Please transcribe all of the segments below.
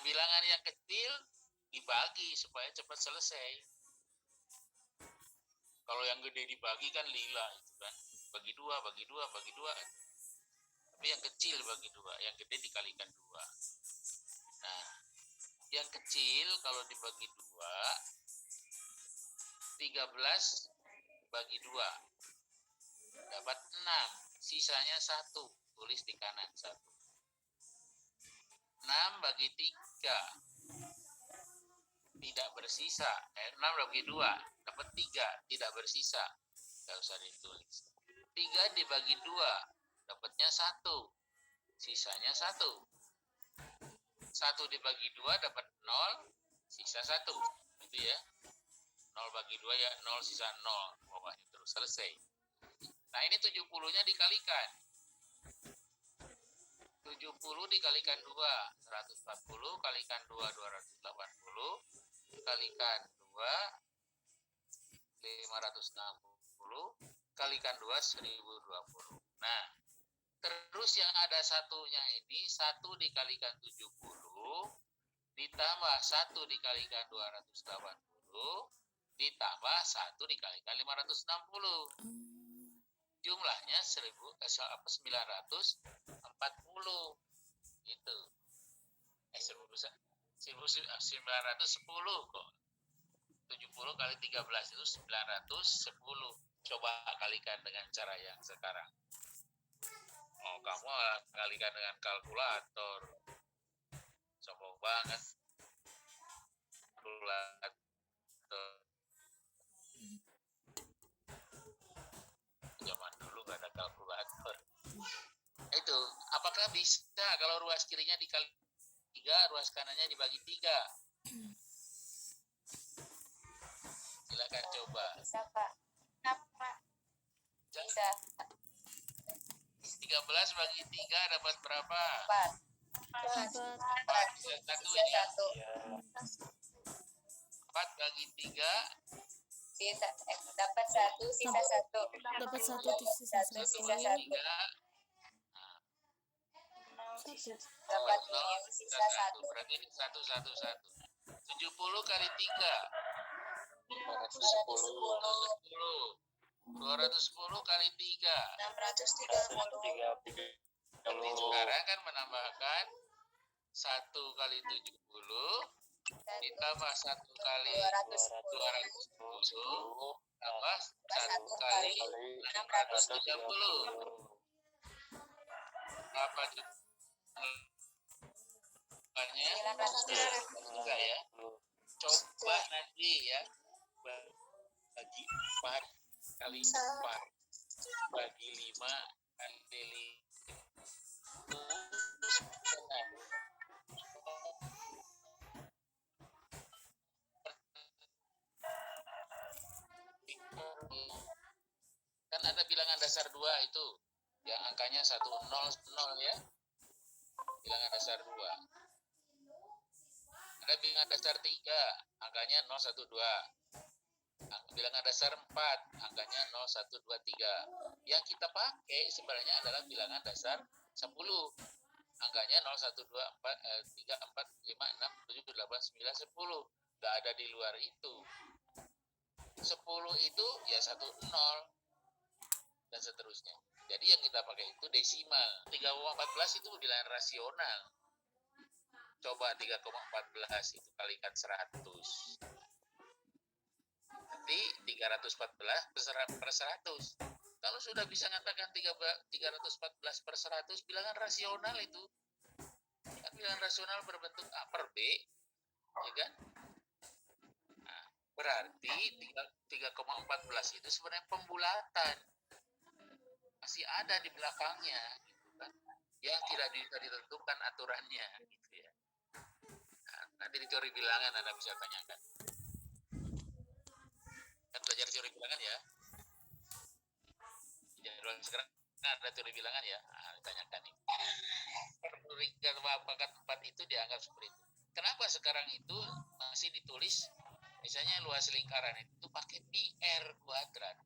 bilangan yang kecil dibagi supaya cepat selesai. Kalau yang gede dibagi kan lila itu kan. Bagi dua. Tapi yang kecil bagi dua, yang gede dikalikan dua. Nah, yang kecil kalau dibagi dua, 13 bagi dua, dapat 6, sisanya 1, tulis di kanan 1. 6 bagi 3, tidak bersisa. 6 bagi 2, dapat 3, tidak bersisa. Nggak usah ditulis. 3 dibagi 2, dapatnya 1, sisanya 1. 1 dibagi 2 dapat 0, sisa 1. Itu ya. 0 bagi 2 ya 0, sisa 0. Bawahnya terus selesai. Nah, ini 70-nya dikalikan. 70 dikalikan 2, 140, kalikan 2, 280, kalikan 2, 560, kalikan 2, 1020. Nah, terus yang ada satunya ini, 1 dikalikan 70, ditambah 1 dikalikan 280, ditambah 1 dikalikan 560. Jumlahnya 940. Itu. 1910 kok. 70 kali 13 itu 910. Coba kalikan dengan cara yang sekarang. Oh, kamu kalikan dengan kalkulator. Sombong banget. Kalkulator. Zaman dulu gak ada kalkulator. Itu, apakah bisa kalau ruas kirinya dikali 3, ruas kanannya dibagi 3? Silakan coba. Bisa, Pak. Kenapa? Bisa. 13 bagi 3 dapat berapa? 4. Sisa 1 ya. 4 bagi 3 dapat 1, sisa 1. Dapat 1, sisa 1. 1 bagi 3 dapat 0, sisa 1. Berarti 1. 70 kali 3 210. 210 kali 3 630. Nanti sekarang kan menambahkan 1 kali 70 ditambah 1 kali 210 tambah 1 kali 630. Apa jumlahnya? 900 ya. Coba nanti ya bagi 4 kali 4 bagi 5 kali 5. Kan ada bilangan dasar 2 itu yang angkanya 1, 0 ya. Bilangan dasar 2. Ada bilangan dasar 3, angkanya 0, 1, 2. Bilangan dasar 4, angkanya 0, 1, 2, 3. Yang kita pakai sebenarnya adalah bilangan dasar 10. Angkanya 0, 1, 2, 4, 3, 4, 5, 6, 7, 8, 9, 10. Nggak ada di luar itu. 10 itu ya 1, 0. Dan seterusnya. Jadi yang kita pakai itu desimal. 3,14 itu bilangan rasional. Coba 3,14 itu kalikan 100. Nanti 314 per 100. Kalau sudah bisa mengatakan 314 per 100, bilangan rasional itu. Kan bilangan rasional berbentuk A per B. Ya kan? Nah, berarti 3,14 itu sebenarnya pembulatan. Masih ada di belakangnya. Gitu kan? Yang tidak bisa ditentukan aturannya. Gitu ya. Nah, nanti di teori bilangan Anda bisa tanyakan. Kan belajar teori bilangan ya. Jadwal sekarang ada teori bilangan ya. Nah, ditanyakan ini. Perbandingan pangkat 4 itu dianggap seperti itu. Kenapa sekarang itu masih ditulis misalnya luas lingkaran itu pakai pi r kuadrat?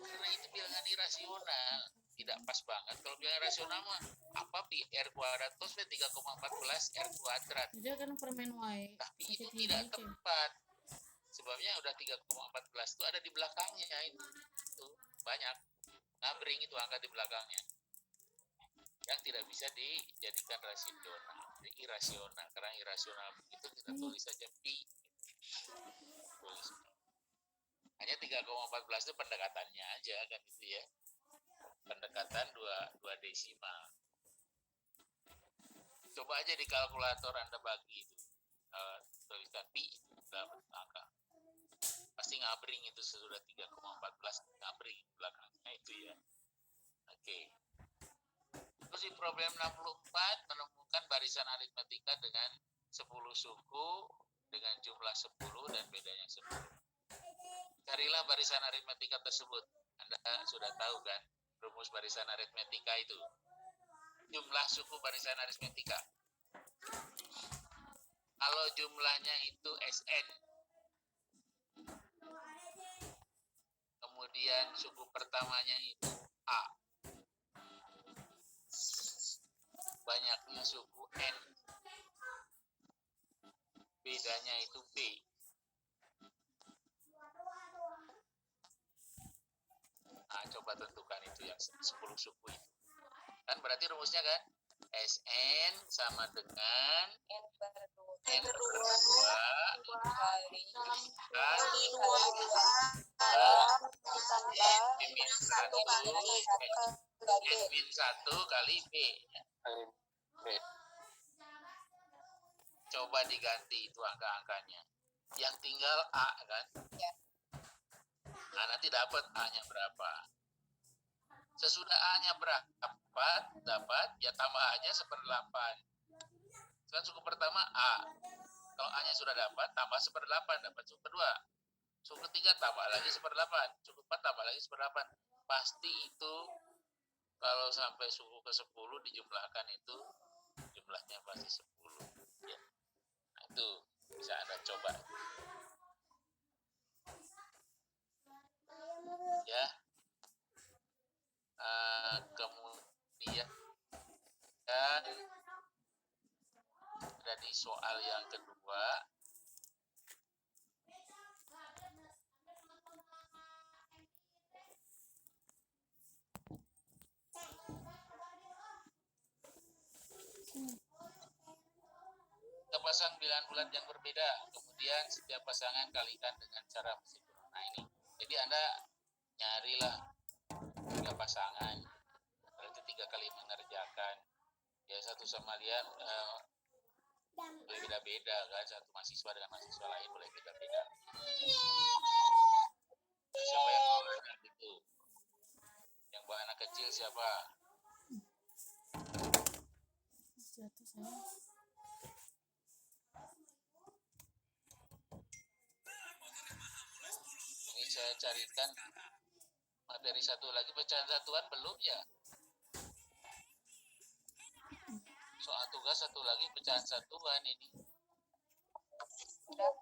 Karena itu bilangan irasional. tidak pas banget. Kalau bilangan rasional mah apa pi R kuadrat plus P 3,14 R kuadrat. Jadi kan permen wae. Tapi itu Sakit tidak gigi, Cek. tepat. Sebabnya udah 3,14 itu ada di belakangnya itu banyak. Ngabring itu angka di belakangnya. Yang tidak bisa dijadikan rasional. Irasional. Karena irasional begitu kita tulis saja pi. Tulis. Hanya 3,14 itu pendekatannya aja kan itu ya. Pendekatan dua desimal. Coba aja di kalkulator Anda bagi itu. Tuliskan pi itu dapat angka. Pasti ngabring itu sesudah 3,14 ngabring belakangnya itu ya. Oke. Terus di problem 64 menemukan barisan aritmetika dengan 10 suku dengan jumlah 10 dan bedanya 10. Carilah barisan aritmetika tersebut. Anda sudah tahu kan rumus barisan aritmetika itu. Jumlah suku barisan aritmetika. Kalau jumlahnya itu Sn. Kemudian suku pertamanya itu A. Banyaknya suku N. Bedanya itu B. Nah, coba tentukan itu yang 10 suku itu. Kan berarti rumusnya kan Sn sama dengan N per 2 N per 2 kali kali N min 1 N min 1 kali B. Coba diganti itu angka-angkanya. Yang tinggal A kan? Ya. Nah, nanti dapat A-nya berapa. Sesudah A-nya berapa, dapat ya tambah aja 1/8. Kan suku pertama A. Kalau A-nya sudah dapat, tambah 1/8, dapat suku kedua. Suku ketiga tambah lagi 1/8. Suku keempat tambah lagi 1/8. Pasti itu kalau sampai suku ke-10 dijumlahkan itu jumlahnya pasti 10. Ya. Nah, itu bisa Anda coba. Ya. Kemudian ada di soal yang kedua. Kita pasang bilangan bulat yang berbeda, kemudian setiap pasangan kalikan dengan cara mesin kurang. Nah ini, jadi Anda nyarilah 3 pasangan, berarti 3 kali mengerjakan. Ya satu sama lain boleh beda-beda kan, satu mahasiswa dengan mahasiswa lain boleh beda-beda. Siapa yang bawa anak itu? Yang bawa anak kecil siapa? Jatuh saya. Ini saya carikan materi satu lagi, pecahan satuan belum ya? Soal tugas satu lagi pecahan satuan ini. Sudah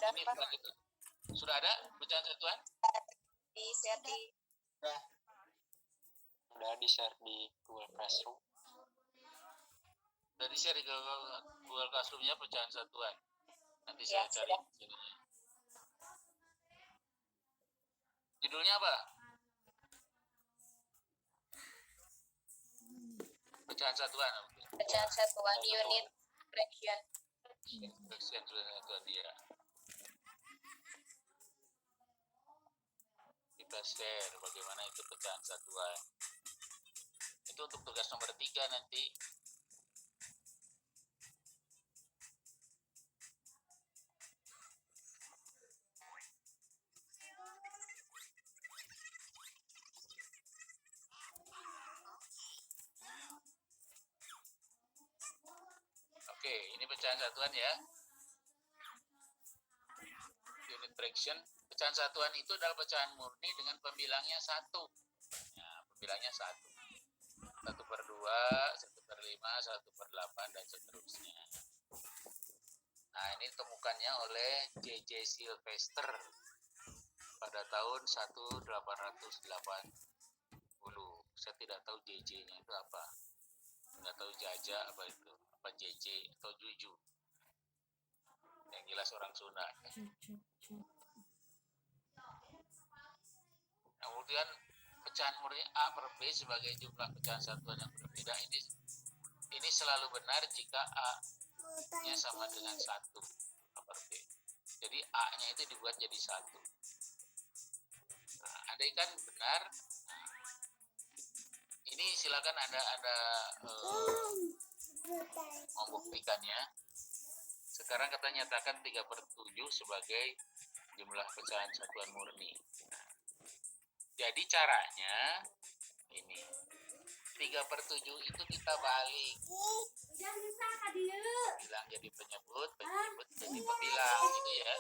Ini Pak, begitu. Sudah ada pecahan satuan? di share di Udah di-share di Google Classroom. Udah di-share di Google Classroom-nya pecahan satuan. Nanti Ya, saya cari sininya. Judulnya apa? Pecahan satuan. pecahan satuan unit fraction. Sekian itu dia. Kita share bagaimana itu pecahan satuan. Itu untuk tugas nomor 3 nanti. Oke, ini pecahan satuan ya. Unit fraction. Pecahan satuan itu adalah pecahan murni dengan pembilangnya 1. Nah, pembilangnya 1. 1/2, 1/5, 1/8, dan seterusnya. Nah, ini ditemukannya oleh J.J. Sylvester. pada tahun 1880. Saya tidak tahu JJ-nya itu apa. Nggak tahu Jaja apa itu. Apa JJ atau Juju. Yang jelas orang Sunda. Cucu. Kemudian pecahan murni A per B sebagai jumlah pecahan satuan yang berbeda. Ini selalu benar jika A-nya sama dengan 1 A per B. Jadi A-nya itu dibuat jadi 1. Nah, andaikan benar, ini silakan Anda membuktikannya. Sekarang kita nyatakan 3/7 sebagai jumlah pecahan satuan murni. Jadi caranya ini 3/7 itu kita balik. Bilang jadi penyebut jadi pembilang gitu ya.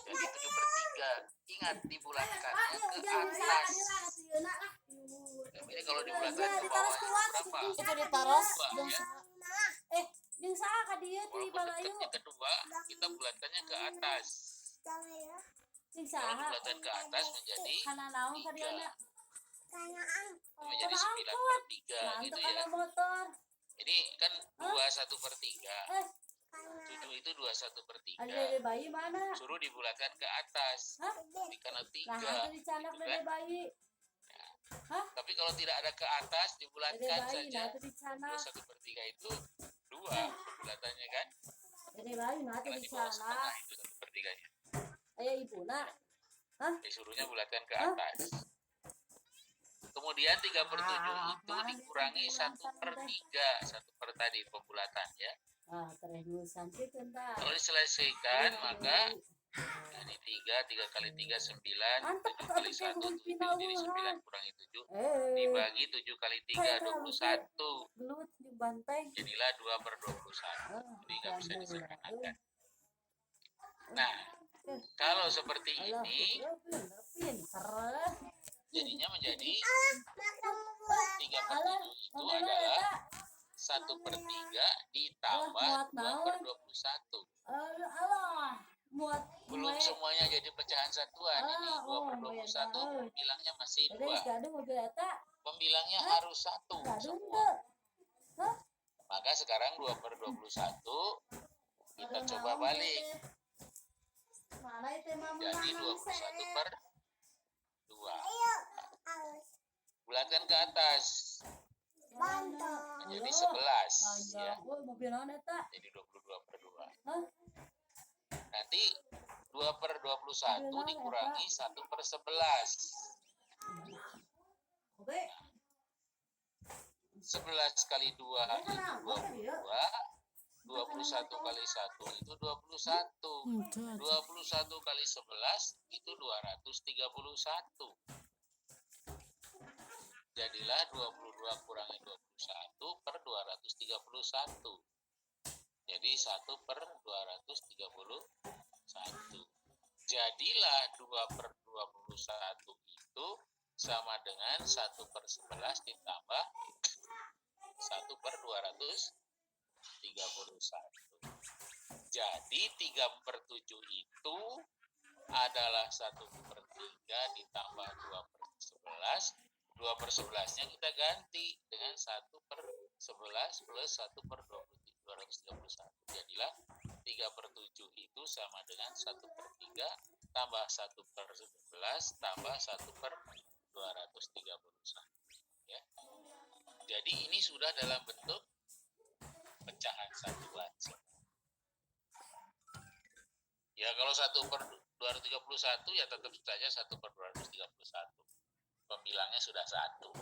Jadi 7/3. Ingat dibulatkannya ke atas. Ini kalau dibulatkan ke bawah berapa? Itu ditaruh Dua, dan ya. Jeung saha ka dieu ti Walaupun balayu? dekatnya kedua, kita bulatkannya ke atas. Jeung Kalau saha? dibulatkan ke atas menjadi Kana naon ka 3. dieu? Menjadi 9/3 gitu ya. Kana motor. Ini kan 2/1/3. 7 itu 2/1/3. Ada dede bayi mana? Suruh dibulatkan ke atas. Hah? Karena Nah, 3. hantu dicanak gitu dede kan. bayi. Tapi kalau tidak ada ke atas, Dede dibulatkan bayi saja. nah teu dicanak. 2/1/3 itu 2 bulatannya kan. Dede bayi nah teu Karena di bawah setengah dicanak. itu 1/3-nya. Aya ibuna. Disuruhnya bulatkan ke atas. Kemudian 3/7 itu dikurangi 1/3. 1 per tadi pembulatan ya. Ah, terenusan pikeun tah. Kalau diselesaikan maka ini 3 kali 3 9, 7 kali 1 7, jadi 9 kurangi 7 dibagi 7 kali 3 21. Gelut di banteng. Jadilah 2/21. Jadi nggak bisa disederhanakan. Nah, kalau seperti ini pinter. jadinya menjadi 3/7 itu adalah 1/3 ditambah 2/21. Allah, muat Belum semuanya jadi pecahan satuan. Ini 2/21 pembilangnya masih 2. gaduh mobil eta. Pembilangnya harus 1 Gaduh semua. teu. Maka sekarang 2/21 kita coba balik. Mana itu mah Jadi 21/2. Bulatkan ke atas. Menjadi 11 ya. Mobil naon eta? Jadi 22/2. Hah? Nanti 2/21 dikurangi 1/11. Oke. 11 kali 2 itu 22. 21 kali 1 itu 21. 21 kali 11 itu 231. Jadilah 22 kurangi 21/231. Jadi 1/231. Jadilah 2/21 itu sama dengan 1/11 ditambah 1/231. Jadi 3/7 itu adalah 1/3 ditambah 2/11. 2/11-nya kita ganti dengan 1/11 plus 1/231. Jadilah 3/7 itu sama dengan 1/3 tambah 1/11 tambah 1/231. Ya. Jadi ini sudah dalam bentuk pecahan satuan. Ya kalau 1/231 ya tetap saja 1/231. Pembilangnya sudah 1.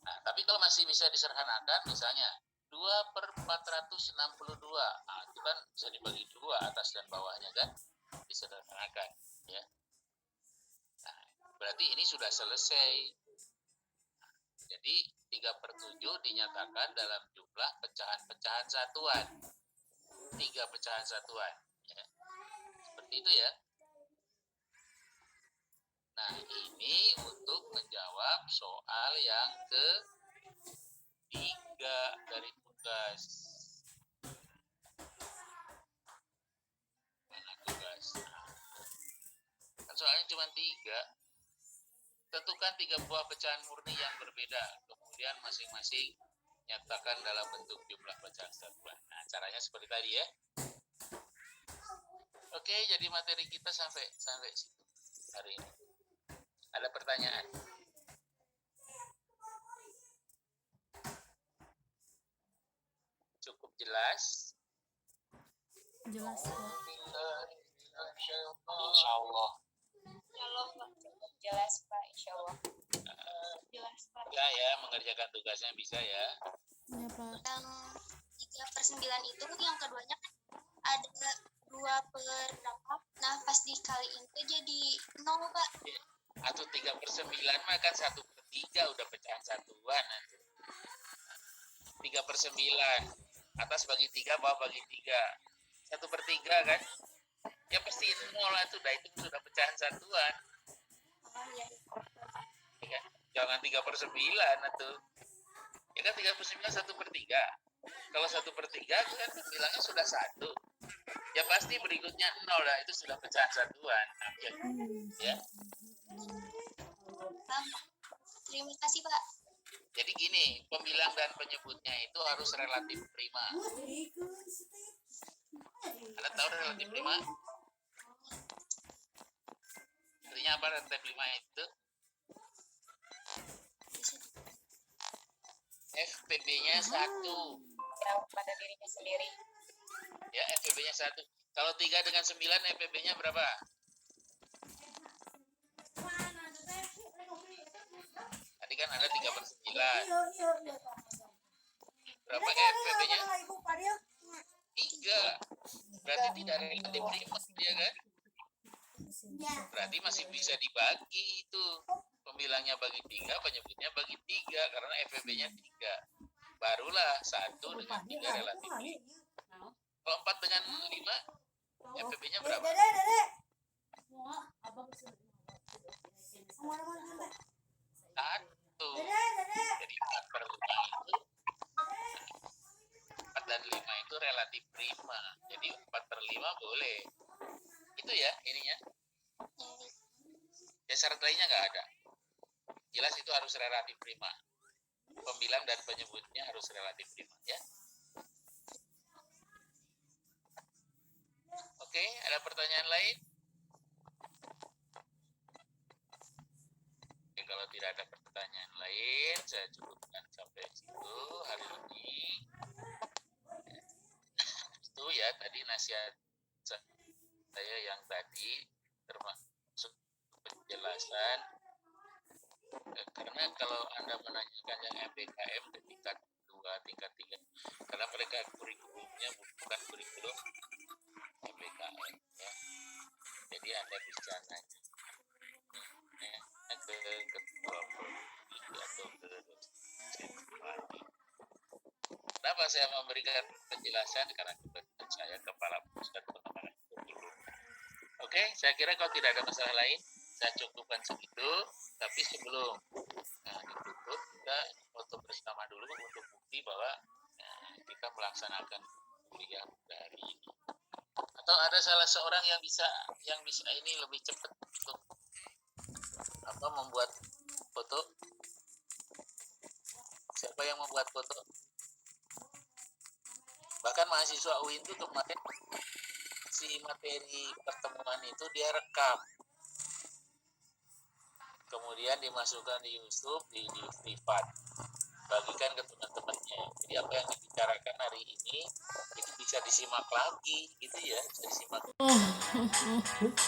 Nah, tapi kalau masih bisa disederhanakan, misalnya 2/462. Nah, itu kan bisa dibagi 2 atas dan bawahnya kan, disederhanakan. Ya. Nah, berarti ini sudah selesai. Jadi 3/7 dinyatakan dalam jumlah pecahan-pecahan satuan. 3 pecahan satuan. Ya. Seperti itu ya. Nah, ini untuk menjawab soal yang ke-3 dari tugas. Mana tugas? soalnya cuma 3. Tentukan 3 buah pecahan murni yang berbeda. Kemudian masing-masing nyatakan dalam bentuk jumlah pecahan satuan. Nah, caranya seperti tadi ya. Oke, jadi materi kita sampai situ hari ini. Ada pertanyaan? Cukup jelas? Jelas kok. Insya Allah. Kalau jelas Pak, insya Allah. Jelas Pak. Ya, mengerjakan tugasnya bisa ya. Ya Pak. Yang 3/9 itu yang keduanya kan ada 2/berapa, nah pas dikaliin tuh jadi 0 Pak. Atau 3/9 mah kan 1/3 udah pecahan satuan nanti. 3/9 atas bagi 3, bawah bagi 3. 1/3 kan? Ya pasti 0 itu sudah pecahan satuan. Oh iya. Ya, jangan 3/9 atau ya kan 3/9 1/3. Kalau 1/3 kan bilangnya sudah 1. Ya pasti berikutnya 0 lah, itu sudah pecahan satuan. Nah, ya. Terima kasih Pak. Jadi gini, pembilang dan penyebutnya itu harus relatif prima. Anda tahu relatif prima? Artinya apa relatif prima itu? FPB-nya 1. Yang pada dirinya sendiri. Ya, FPB-nya 1. Kalau 3 dengan 9, FPB-nya berapa? Tadi kan ada 3/9. Berapa FPB-nya? 3. Berarti tidak relatif prima dia kan? Berarti masih bisa dibagi itu. Pembilangnya bagi 3, penyebutnya bagi 3 karena FPB-nya 3. Barulah 1 dengan 3 relatif prima. Kalau 4 dengan 5, FPB-nya berapa? 1. Jadi 4/5 itu 4 dan 5 itu relatif prima. Jadi 4/5 boleh. Itu ya ininya. Ya syarat lainnya nggak ada. Jelas itu harus relatif prima. Pembilang dan penyebutnya harus relatif prima ya. Oke, ada pertanyaan lain? Oke, kalau tidak ada pertanyaan lain, saya cukupkan sampai situ hari ini. Itu ya tadi nasihat saya yang tadi termasuk penjelasan. Karena kalau Anda menanyakan yang MBKM di tingkat 2, tingkat 3, karena mereka kurikulumnya bukan kurikulum MBKM ya. Jadi Anda bisa nanya ke ketua prodi atau ke dosen lagi. Kenapa saya memberikan penjelasan? Karena kebetulan saya kepala pusat pengembangan kurikulum. Oke, saya kira kalau tidak ada masalah lain, saya cukupkan segitu. Tapi sebelum ditutup, kita foto bersama dulu untuk bukti bahwa kita melaksanakan kuliah dari ini. Atau ada salah seorang yang bisa ini lebih cepat untuk membuat foto? Siapa yang membuat foto? Bahkan mahasiswa UIN itu kemarin si materi pertemuan itu dia rekam, kemudian dimasukkan di YouTube, di privat, bagikan ke teman-temannya. Jadi apa yang dibicarakan hari ini itu bisa disimak lagi gitu ya, bisa disimak.